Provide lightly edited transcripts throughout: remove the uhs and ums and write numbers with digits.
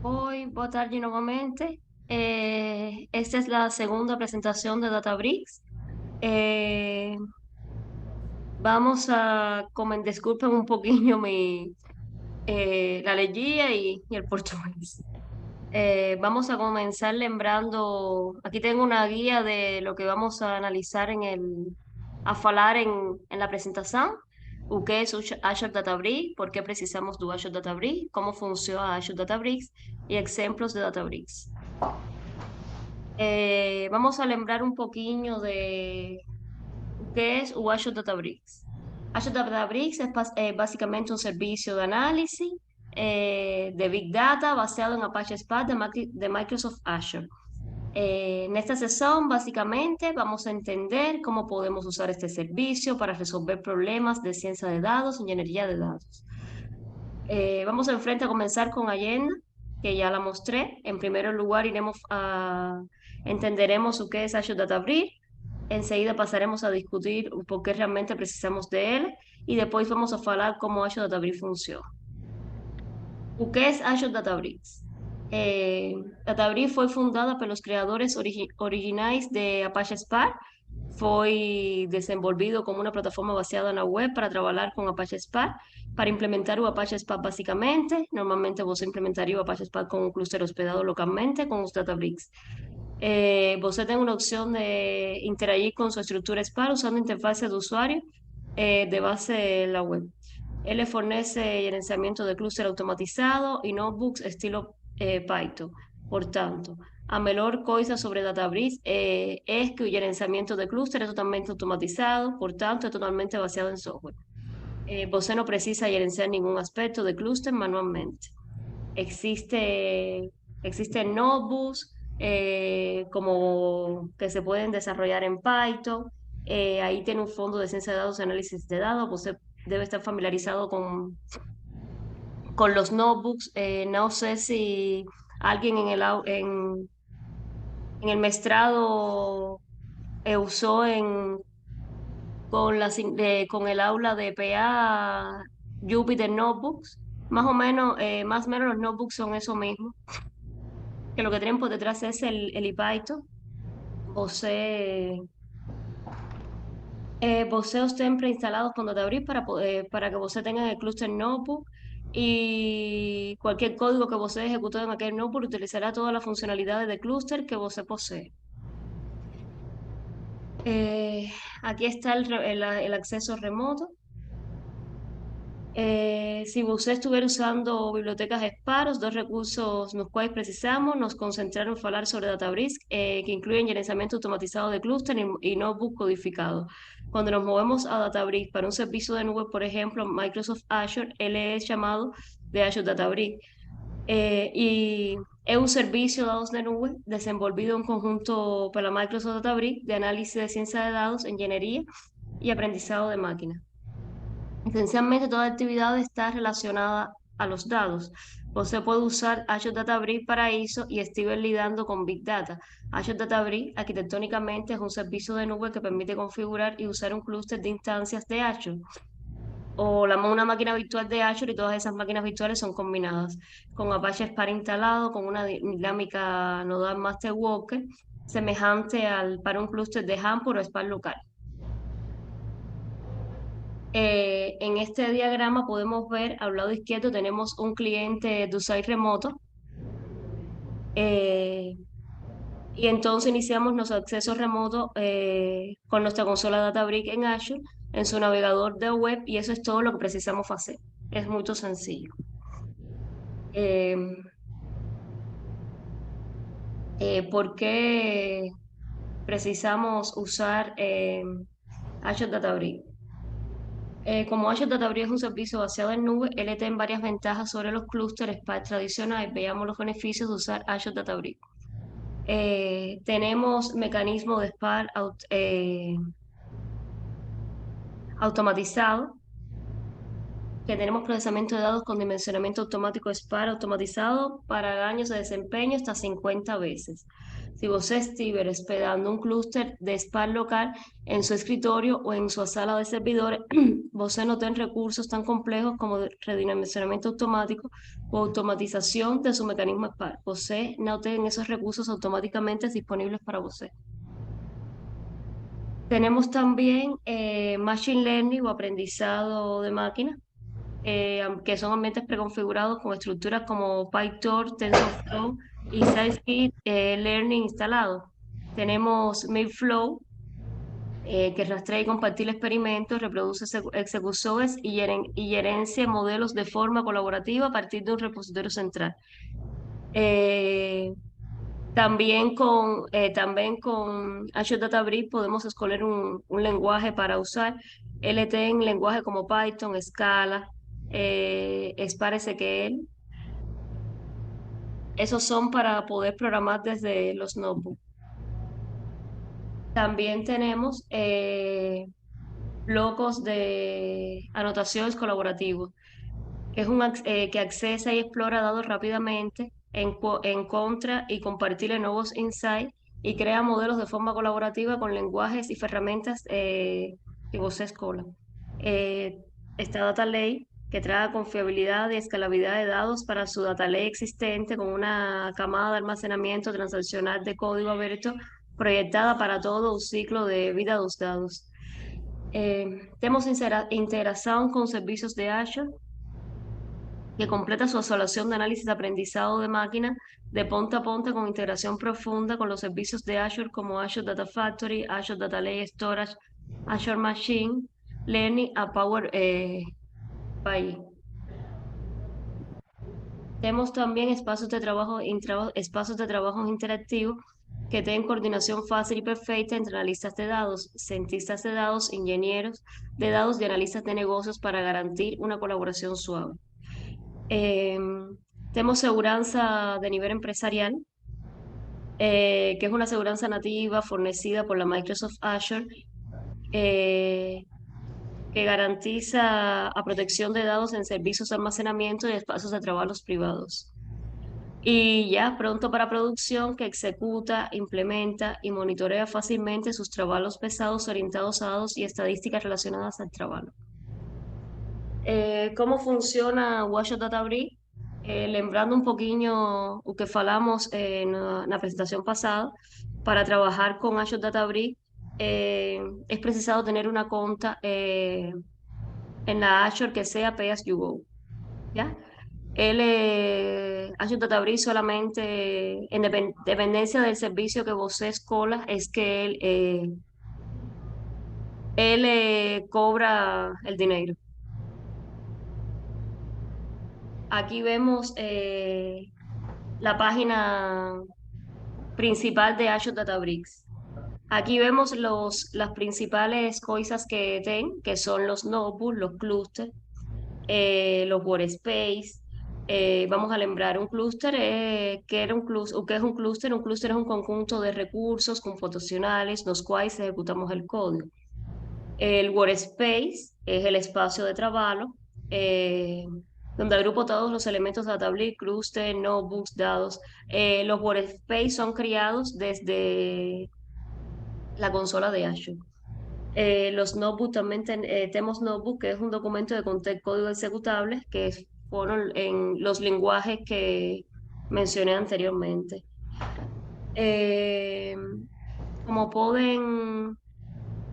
Oi, boa tarde novamente. Esta es la segunda presentación de Databricks. Eh, Vamos a, disculpen un poquillo la alergia y el portugués. Vamos a comenzar lembrando, aquí tengo una guía de lo que vamos a analizar a falar en la presentação. O que é Azure Databricks, por que precisamos do Azure Databricks, como funciona Azure Databricks y ejemplos de Databricks. Vamos a lembrar un poquinho de o que es o Azure Databricks. Azure Databricks es básicamente un servicio de análisis de Big Data basado en Apache Spark de Microsoft Azure. En esta sesión, básicamente, vamos a entender cómo podemos usar este servicio para resolver problemas de ciencia de datos, ingeniería de datos. Vamos enfrente a comenzar con Allenda, que ya la mostré. En primer lugar, entenderemos lo que es Azure Databricks. Enseguida pasaremos a discutir por qué realmente precisamos de él. Y después vamos a hablar cómo Azure Databricks funciona. O que es Azure Databricks? Databricks foi fundada pelos criadores originais de Apache Spark. Foi desenvolvido como uma plataforma baseada na web para trabalhar com Apache Spark. Para implementar o Apache Spark basicamente, normalmente você implementaria o Apache Spark com um cluster hospedado localmente com os Databricks. Você tem uma opção de interagir com sua estrutura Spark usando a interface de usuário de base la web. Él le fornece gerenciamiento de clúster automatizado y notebooks estilo Python. Por tanto, a melhor coisa sobre Databricks es que el gerenciamiento de clúster es totalmente automatizado, por tanto, es totalmente basado en software. Você no precisa gerenciar ningún aspecto de clúster manualmente. Existe, existen notebooks como que se pueden desarrollar en Python. Ahí tiene un fondo de ciencia de datos y análisis de datos. Usted debe estar familiarizado con los notebooks. No sé si alguien en el maestrado usó con el aula de PA Jupyter Notebooks. Más o menos los notebooks son eso mismo, que lo que tienen por detrás es el IPython. Você, você os tem preinstalados cuando te abrís para que você tenga el cluster notebook y cualquier código que você ejecute en aquel notebook utilizará todas las funcionalidades de clúster que você posee. Aquí está el acceso remoto. Si usted estuviera usando bibliotecas Spark, os dos recursos los cuales precisamos nos concentrar en hablar sobre Databricks, que incluyen gerenciamiento automatizado de clúster y notebook codificado. Cuando nos movemos a Databricks para un servicio de nube, por ejemplo, Microsoft Azure, él es llamado de Azure Databricks. Y es un servicio de datos de nube desenvolvido en conjunto por la Microsoft Databricks de análisis de ciencia de datos, ingeniería y aprendizado de máquinas. Esencialmente toda actividad está relacionada a los datos. Usted puede usar Azure Databricks para eso y estoy lidando con Big Data. Azure Databricks arquitectónicamente es un servicio de nube que permite configurar y usar un clúster de instancias de Azure o una máquina virtual de Azure y todas esas máquinas virtuales son combinadas con Apache Spark instalado, con una dinámica nodal Master Worker semejante para un clúster de Hampur o Spark local. En este diagrama podemos ver al lado izquierdo tenemos un cliente de usuario remoto eh, y entonces iniciamos nuestro acceso remoto con nuestra consola Databricks en Azure en su navegador de web y eso es todo lo que precisamos hacer. Es muy sencillo. Eh, ¿Por qué precisamos usar Azure Databricks? Como Azure Databricks es un servicio basado en nube, él tiene varias ventajas sobre los clústeres Spark tradicionales. Veamos los beneficios de usar Azure Databricks. Tenemos mecanismo de Spark automatizado, que tenemos procesamiento de datos con dimensionamiento automático Spark automatizado para años de desempeño hasta 50 veces. Si você estiver hospedando un clúster de spa local en su escritorio o en su sala de servidores, você no ten recursos tan complejos como redimensionamiento automático o automatización de su mecanismo spa. Você no ten esos recursos automáticamente disponibles para você. Tenemos también Machine Learning o aprendizado de máquina, que son ambientes preconfigurados con estructuras como PyTorch, TensorFlow y Scikit Learning instalado. Tenemos Milflow, que rastrea y comparte experimentos, reproduce execuciones y gerencia modelos de forma colaborativa a partir de un repositorio central. Eh, también con Azure Databricks podemos escoger un lenguaje para usar. LT en lenguaje como Python, Scala, Spark SQL. Esos son para poder programar desde los notebooks. También tenemos blocos de anotaciones colaborativos, que es que accesa y explora datos rápidamente, en contra y compartir nuevos insights y crea modelos de forma colaborativa con lenguajes y herramientas que vos escola. Eh, Esta Data Lake que trae confiabilidad y escalabilidad de datos para su Data Lake existente con una camada de almacenamiento transaccional de código abierto proyectada para todo un ciclo de vida de los datos. Tenemos integración con servicios de Azure que completa su solución de análisis de aprendizado de máquina de punta a punta con integración profunda con los servicios de Azure como Azure Data Factory, Azure Data Lake Storage, Azure Machine Learning a Power BI. Tenemos también espacios de trabajo interactivos que tienen coordinación fácil y perfecta entre analistas de datos, cientistas de datos, ingenieros de datos y analistas de negocios para garantir una colaboración suave. Eh, Tenemos seguridad de nivel empresarial, que es una seguridad nativa fornecida por la Microsoft Azure, eh, que garantiza a protección de datos en servicios de almacenamiento y espacios de trabajo privados. Y ya pronto para producción, que ejecuta, implementa y monitorea fácilmente sus trabajos pesados orientados a datos y estadísticas relacionadas al trabajo. ¿Cómo funciona Azure Databricks? Lembrando un poquinho o que falamos na presentación pasada, para trabajar con Azure Databricks es precisado tener una cuenta en la Azure que sea Pay As You Go, ¿ya? Azure Databricks solamente, en dependencia del servicio que vos escolas, es que él cobra el dinero. Aquí vemos la página principal de Azure Databricks. Aquí vemos las principales cosas que tienen, que son los notebooks, los clusters, los workspace. Vamos a lembrar un clúster, que era un clúster, o que es un clúster. Un clúster es un conjunto de recursos computacionales, los cuales ejecutamos el código. El workspace es el espacio de trabajo, eh, donde agrupo todos los elementos de Databricks, clúster, notebooks, dados. Los workspace son creados desde la consola de Azure. Los notebooks también tenemos notebook, que es un documento de código ejecutable fueron en los lenguajes que mencioné anteriormente. Eh, Como pueden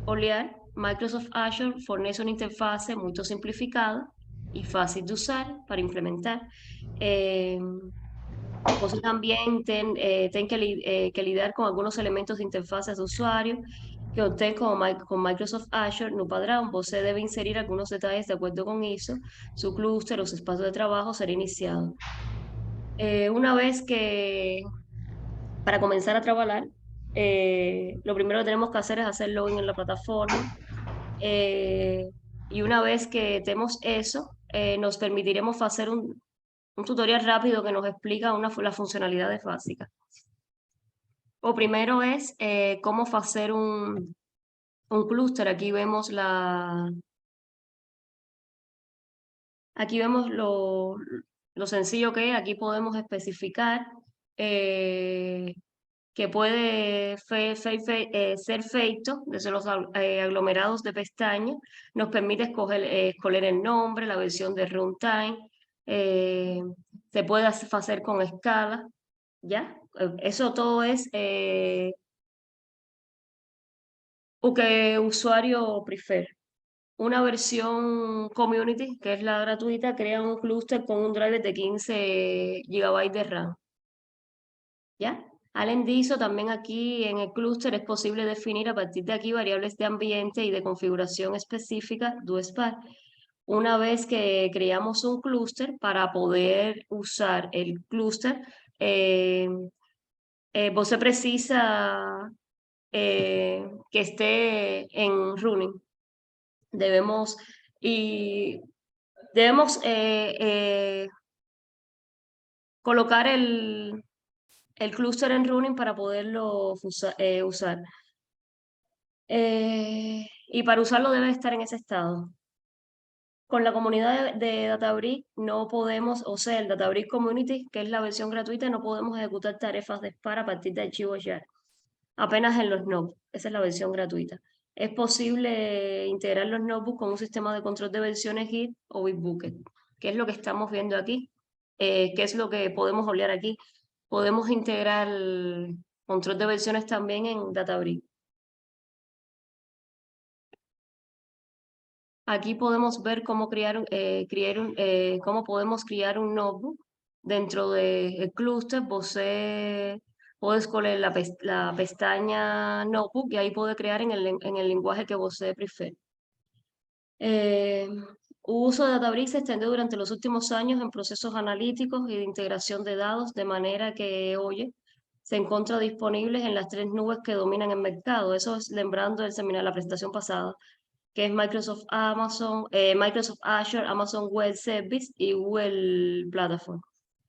olear, Microsoft Azure fornece una interfase muy simplificada y fácil de usar para implementar. Eh, Vos también ten que lidiar con algunos elementos de interfaces de usuario que usted con Microsoft Azure no podrá. Vos debe inserir algunos detalles de acuerdo con ISO, su clúster, los espacios de trabajo será iniciado. Una vez que, para comenzar a trabajar, lo primero que tenemos que hacer es hacer login en la plataforma. eh, y una vez que tenemos eso, nos permitiremos hacer un tutorial rápido que nos explica las funcionalidades básicas. O primero es cómo hacer un clúster. Aquí vemos lo sencillo que es. Aquí podemos especificar que puede ser feito desde los aglomerados de pestañas. Nos permite escoger el nombre, la versión de runtime, eh, se puede hacer con escala, ¿ya? Eso todo es lo que usuario prefiere. Una versión community, que es la gratuita, crea un clúster con un driver de 15 GB de RAM. ¿Ya? Al diso, también aquí en el clúster es posible definir a partir de aquí variables de ambiente y de configuración específica DuSpark. Una vez que creamos un clúster, para poder usar el clúster, eh, vos se precisa que esté en running. Debemos, y debemos colocar el clúster en running para poderlo usar. Y para usarlo debe estar en ese estado. Con la comunidad de Databricks no podemos, o sea, el Databricks Community, que es la versión gratuita, no podemos ejecutar tarefas de Spark a partir de archivos YAR, apenas en los notebooks. Esa es la versión gratuita. Es posible integrar los notebooks con un sistema de control de versiones Git o Bitbucket, que es lo que estamos viendo aquí, que es lo que podemos olear aquí. Podemos integrar el control de versiones también en Databricks. Aquí podemos ver cómo cómo podemos crear un notebook dentro del clúster. Puedes escoger la pestaña notebook y ahí puede crear en el lenguaje que usted prefiere. El uso de Databricks se extendió durante los últimos años en procesos analíticos y de integración de datos, de manera que, oye, se encuentra disponibles en las 3 nubes que dominan el mercado. Eso es lembrando el seminario, la presentación pasada, que es Microsoft Azure, Amazon Web Service y Google Platform.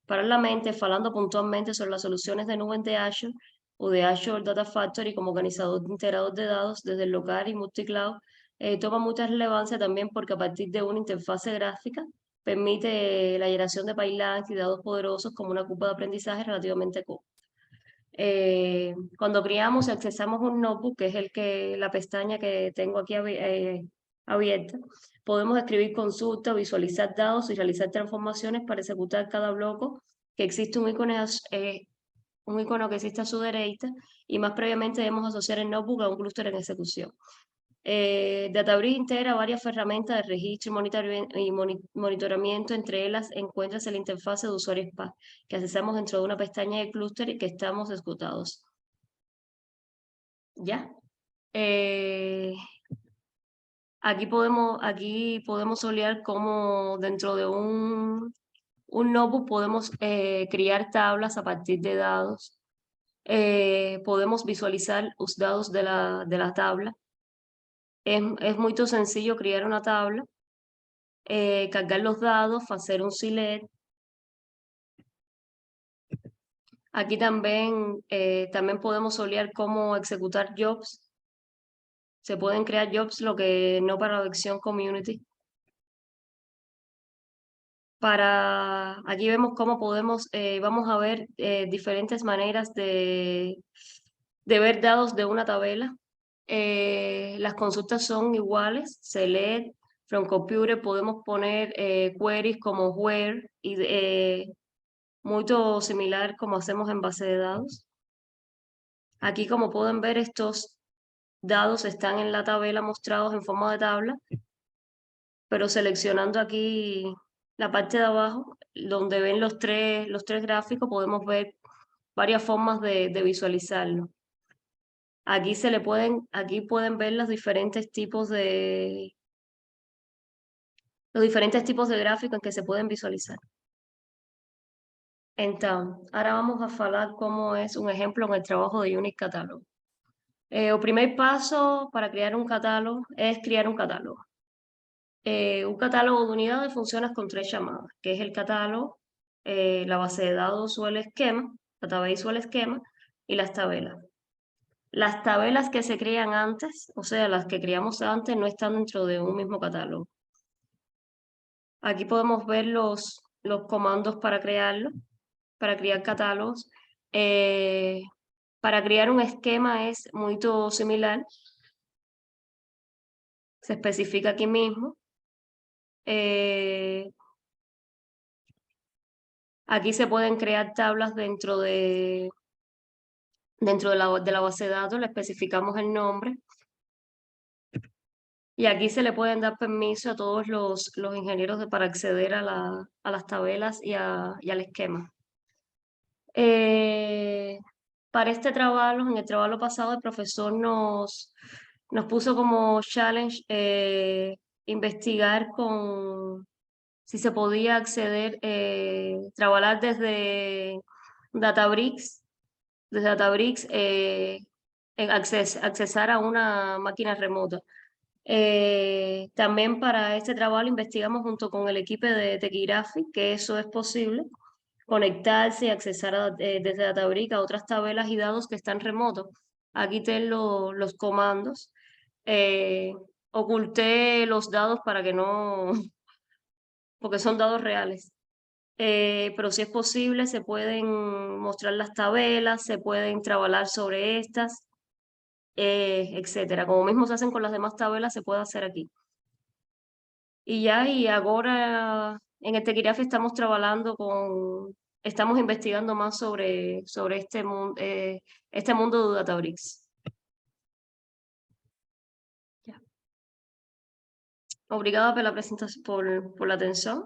Paralelamente, hablando puntualmente sobre las soluciones de nubes de Azure o de Azure Data Factory como organizador integrador de datos desde el local y multicloud, toma mucha relevancia también porque a partir de una interfase gráfica permite la generación de pipelines y datos poderosos como una curva de aprendizaje relativamente corta. Cuando creamos y accesamos un notebook, que es la pestaña que tengo aquí abierta, podemos escribir consultas, visualizar datos y realizar transformaciones para ejecutar cada bloque, que existe un icono que existe a su derecha, y más previamente debemos asociar el notebook a un clúster en ejecución. Databricks integra varias herramientas de registro y monitoramiento. Entre ellas encuentras la interfase de usuario Spark, que accesamos dentro de una pestaña de clúster y que estamos ejecutados. ¿Ya? Aquí podemos olear cómo dentro de un notebook podemos crear tablas a partir de datos. Podemos visualizar los datos de la tabla. Es muy sencillo crear una tabla, cargar los datos, hacer un select. Aquí también podemos olear cómo ejecutar jobs. Se pueden crear jobs, lo que no para la versión community. Aquí vemos cómo vamos a ver diferentes maneras de ver datos de una tabla. Las consultas son iguales, select, from computer, podemos poner queries como where y muy similar como hacemos en base de datos. Aquí, como pueden ver, estos datos están en la tabla mostrados en forma de tabla, pero seleccionando aquí la parte de abajo, donde ven los tres gráficos, podemos ver varias formas de visualizarlo. Aquí pueden ver los diferentes tipos de gráficos en que se pueden visualizar. Entonces, ahora vamos a hablar cómo es un ejemplo en el trabajo de Unique Catalog. El primer paso para crear un catálogo es crear un catálogo. Un catálogo de unidades funciona con 3 llamadas, que es el catálogo, la base de datos o el esquema, database o el esquema, y las tabelas. Las tabelas que se crean antes, o sea, las que creamos antes, no están dentro de un mismo catálogo. Aquí podemos ver los comandos para crear catálogos. Para crear un esquema es muy similar, se especifica aquí mismo. Aquí se pueden crear tablas dentro de la base de datos, le especificamos el nombre y aquí se le pueden dar permiso a todos los ingenieros para acceder a las tabelas y al esquema. Eh, para este trabajo, en el trabajo pasado, el profesor nos puso como challenge investigar si se podía acceder, trabajar Databricks, desde Databricks, accesar a una máquina remota. También para este trabajo investigamos junto con el equipo de Techigraphic que eso es posible, conectarse y accesar desde Databricks a otras tabelas y datos que están remotos. Aquí tengo los comandos. Eh, Oculté los dados para que no, porque son dados reales. Pero si es posible, se pueden mostrar las tabelas, se pueden trabajar sobre estas, etcétera. Como mismo se hacen con las demás tabelas, se puede hacer aquí. Y ahora en el Tequirafi estamos investigando más sobre este mundo de Databricks. Ya. Obrigada por la presentación, por la atención.